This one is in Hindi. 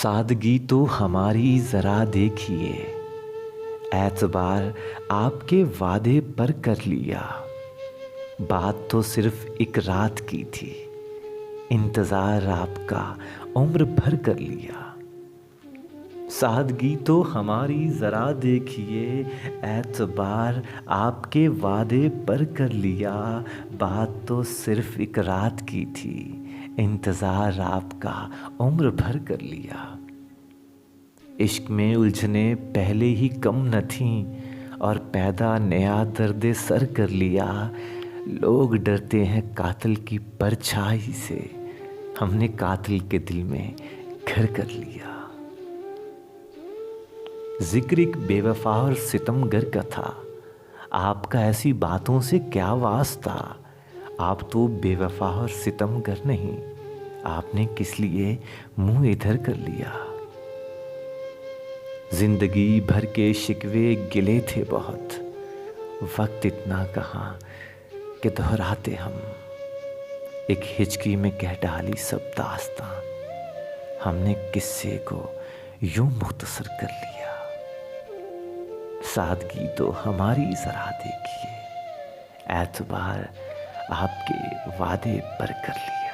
सादगी तो हमारी ज़रा देखिए, एतबार आपके वादे पर कर लिया। बात तो सिर्फ एक रात की थी, इंतज़ार आपका उम्र भर कर लिया। सादगी तो हमारी ज़रा देखिए, एतबार आपके वादे पर कर लिया। बात तो सिर्फ एक रात की थी, इंतज़ार आपका उम्र भर कर लिया। इश्क में उलझने पहले ही कम न थीं और पैदा नया दर्द सर कर लिया। लोग डरते हैं कातिल की परछाई से, हमने कातिल के दिल में घर कर लिया। जिक्र एक बेवफा और सितमगर का था, आपका ऐसी बातों से क्या वास्ता। आप तो बेवफा और सितमगर नहीं, आपने किस लिए मुंह इधर कर लिया। जिंदगी भर के शिकवे गिले थे बहुत, वक्त इतना कहाँ कि दोहराते हम। एक हिचकी में कह डाली सब दास्तां, हमने किस्से को यूं मुख्तसर कर लिया। सादगी तो हमारी ज़रा देखिए, एतबार आपके वादे पर कर लिया।